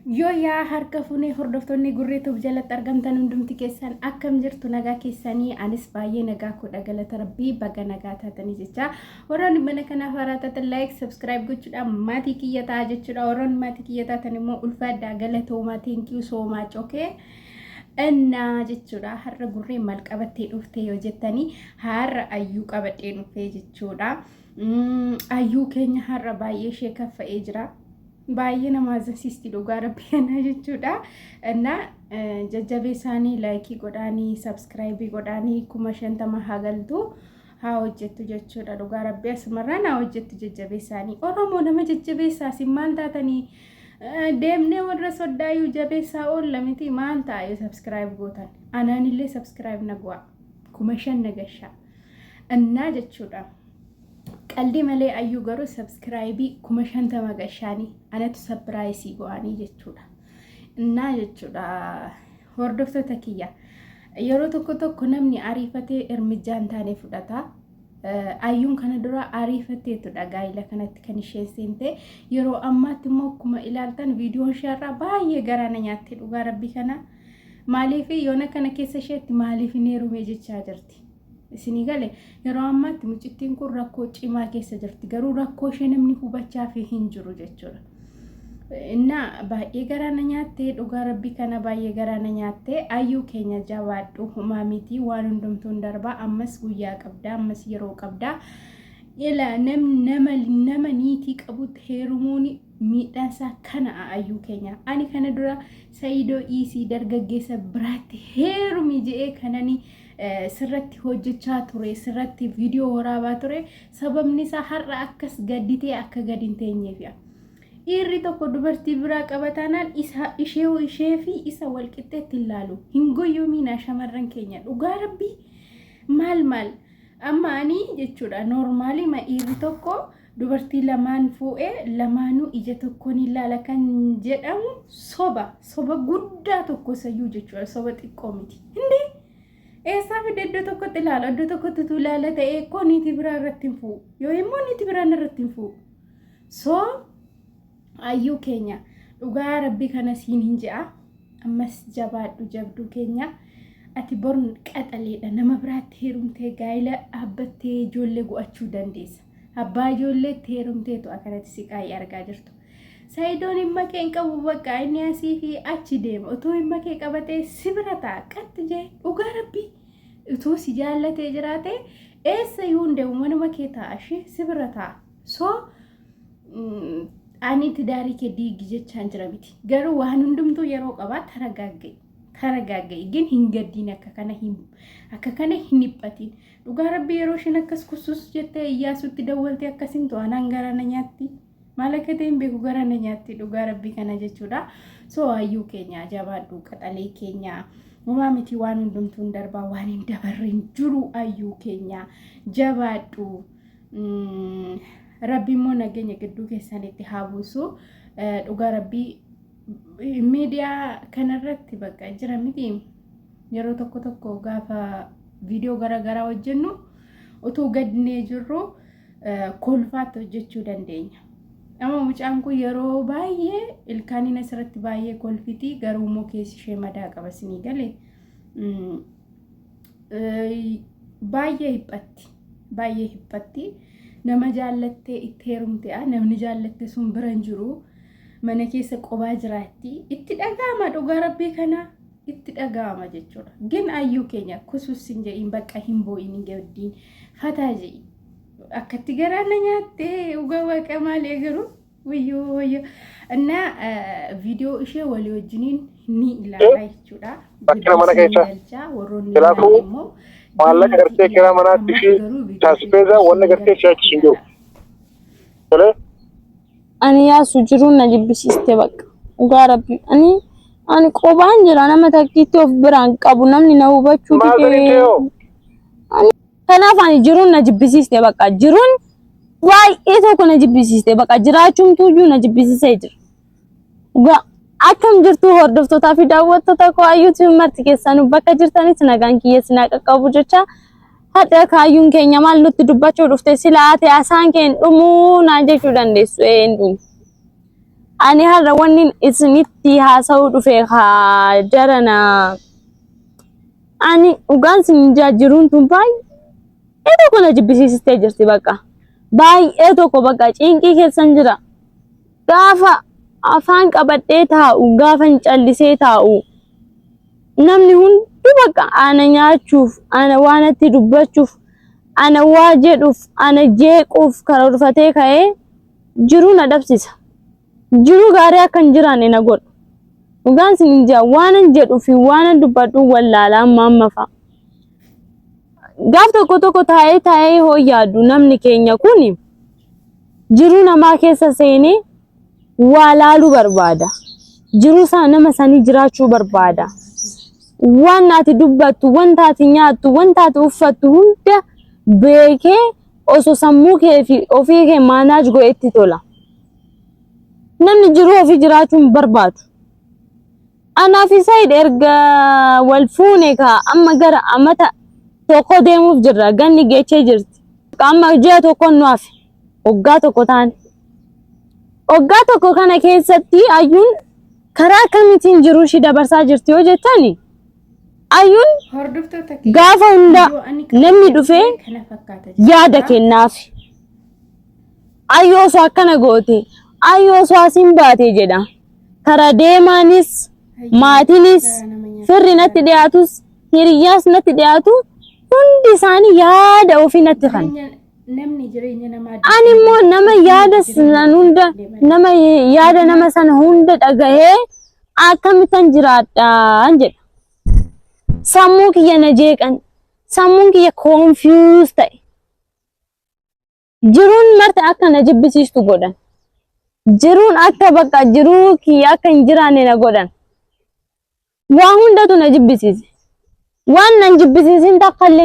Yoo yaa harka fuunee hordoftoonni gurreetuuf jalatti argamtan hundumti keessan akkam jirtu nagaa keessanii anis baay'ee nagaa kudha galata rabbii baga nagaa taatanii jecha warroonni mana kanaaf haaraa taatan like subscribe gochuudhaan maatii kiyya ta'a jechuudha warroonni maatii kiyya taatan immoo ulfaadhaa galatoomaa thank you so much okay እና jechuudha har'a gurree maal qabattee dhufte yoo jettanii har'a ayyuu qabadhee dhufee jechuudha ayyuu keenya har'a baay'ee ishee kaffa'ee jira baay'ee nama azaasisti dhugaa rabbii kana jechuudha እና jajjabeessaanii laayikii godhaanii sabskiraaybii godhaanii 50 hagaltu haa hojjettu jechuudha dhugaa rabbii asumarraan haa hojjettu jajjabeessaanii oromoo nama jajjabeessaa si maal taatanii deemnee warra soddaayu jabeessaa oolla miti maal taa'e sabskiraayib gootan anaanillee sabskiraayib nagwaa 50 nagashaa እና jechuudha qaldi malee ayyuu garuu subscribe 50 magashaanii anatu surprise go'anii jechuudha እና jechuudha hordoftoota kiyya yeroo tokko namni ariifatee ermijaan taane fudhata ayyuun kana dura ariifateetu dhagaayila kanatti kan isheen seente yeroo ammaatti immoo akkuma ilaaltan viidiyoon shaarraa baay'ee garaana nyaattee dhugaa rabbii kana maaliif yoona kana keessa isheetti maaliif neerume jechaa jirti isinii gale yeroo ammaatti mucittiin kun rakkoo cimaa keessa jirti garuu rakkoo ishee namni hubachaa fi hin jiru jechuudha inna baay'ee garaana nyaattee dhugaa rabbii kana baay'ee garaana nyaattee ayyuu keenya jawaadhu humaamitii waan hundumtuun darbaa ammas guyyaa qabdaa ammas yeroo qabdaa ila nama niitii qabutti heerumuun miidhaansaa kana ayyuu keenya ani kana dura saayidoo iisii dargaggeessa biraatti heerumii je'ee kanani sirratti hojjechaa ture sirratti viidiyoo waraabaa ture sababni isaa har'a akkas gadditee akka gadi hin teenyeefi'a dhiirri tokko dubartii biraa qabatanaan ishee fi isa wal qixxeetti ilaalu hin goyyoomiina shamarran keenya dhugaa rabbii maal amma ani jechuudha noormaali ma dhiirri tokko dubartii lamaan fuudhee lamaanuu ija tokkoon ilaala kan jedhamu soba guddaa tokko sayyuu jechuudha soba xiqqoo miti hindi eessa fi iddoo tokkotti ilaala iddoo tokkotti tu ilaala ta'ee koo niitii biraa irratti hin fuudhu yoo immoo niitii biraan irratti hin fuudhu so ayyuu keenya dhugaa rabbii kana siin hin je'a ammas jabaadhu jabduu keenya ati borun qaxaleedha nama biraatti heerumtee gaa'ila dhaabbattee ijoollee go'achuu dandeessa abbaa ijoolleetti heerumteetu akkanatti siqaayii argaa jirtu saayidoon himma kee hin qabu bakka inni asii fi achi deema utuu himma kee qabatee si bira ta'a qatti jee dhugaa rabbii utuu si jaallatee jiraate eessa yoo hundeemu manuma kee ta'a ishee si bira ta'a so ani tidaarii kee diigi jechaan jira miti garuu waan hundumtuu yeroo qabaa taragaagga'i gin hin gaddiin akka kana hin dhiphatiin dhugaa rabbii yeroo isheen akkas kusus jettee iyyaasutti dawwaltee akkasin to'anaan garaana nyaatti maal akka ta'e hin beeku garaana nyaatti dhugaa rabbii kana jechuudha so ayyuu keenya jabaadhu qaxalee keenya uumaa miti waan hundumtuun darbaa waan hin dabarreen jiru ayyuu keenya jabaadhu rabbii immoo nageenya gidduu keessanitti haa buusu dhugaa rabbii miidiyaa kanarratti bakka jira miti yeroo tokko gaafa viidiyoo garaagaraa hojjennu utuu gadnee jirru kolfaatti hojjechuu dandeenya amma mucaan kun yeroo baay'ee ilkaaniin asirratti baay'ee kolfiti garuu immoo keessi ishee madaa qaba sinii galee baay'ee hiphatti nama jaallattee itti heerumte'a namni jaallatte sun bira hin jiru mana keessa qobaa jiraatti itti dhaga'ama dhugaa rabbii kana itti dhaga'ama jechuudha gin ayyuu keenya kusuusin jedhiin bakka hin boo'in gaddiin fataa jedhi akkatti garaana nyaattee uga waqa maalee garuu wayyoo እና ቪዲዮ እሺ ወሊ ወጅኒን ni ilaalaa jechuudha bakkina mana keessa tilaafu maallaqa gartee kiraa manaatti fi taasiseeza wanna gartee shaachi hin jiru tole ani yaasu jiruun na jibbisiiste bakka dhugaa rabbii ani qobaan jira nama takkiitti of biraan qabu namni na hubachuu dide kanaaf ani jiruun na jibbisiiste bakka jiruun baay'ee tokko na jibbisiiste bakka jiraachuumtuyyuu na jibbisiisee jira akkam jirtu hordoftoota fi daawwattoota koo YouTube marti keessan bakka jirtanis nagaan kiyyees na qaqqabu jecha hadda kaayyuun keenya maal nutti dubbachuu dhufte silaate asaan keen dhumuu na jechuu dandeessu eenyu ani har'a wanni isinitti haasa'uu dhufe jarana ani ugaan sin jaajiruun tun baay'ee tokko na jibbisiistee jirti bakka baay'ee tokko bakka cinqii keessan jira gaafa afaan qabadhee taa'u gaafa callisee taa'u namni hundi bakka ana nyaachuuf ana waanatti dubbachuuf ana waa jedhuuf ana jeequuf karaa dhufatee ka'ee jiru na dhabsisa jiru gaarii akkan jiraanne na godhu ugaan sin waan jedhu fi waan dubbadhu wallaalaa amma fa gaaf tokko taa'ee hoo yaadu namni keenya kun jiru namaa keessa seenee waa laaluu barbaada jiru isaa nama sanii jiraachuu barbaada waan ati dubbattu wanta ati nyaattu wanta ati uffattu hunda beekee osoo sammuu kee fi ofii kee maanaaj godhetti tola namni jiru ofii jiraachuun barbaadu ana fi Said erga wal fuune ka amma gara amata tokko deemuuf jirra ganni geechee jirti amma ji'a tokko nuuf waggaa tokko taane waggaa tokko kana keessatti ayyuun karaa kamitiin jiru shi dabarsaa jirti yoo jettani ayyuun gaafa hunda namni dhufee yaada kennaaf ayyoo soo akkana goote ayyoo soo asin baate jedha karaa deemaanis maatiinis firri natti dhiyaatus hiriyyaas natti dhiyaatu hundi isaanii yaada ofii natti kan ani immoo nama yaada san hunda nama yaada nama sana hunda dhagahee akkamitti jiraadhaan jedha sammuu kiyya na jeeqan sammuun kiyya confuse ta'e jiruun marti akka na jibbisiistu godhan jiruun akka bakka jiruu kiyya akka hin jiraanne na godhan waan hundatu na jibbisiise waan nan jibbisiisin takka illee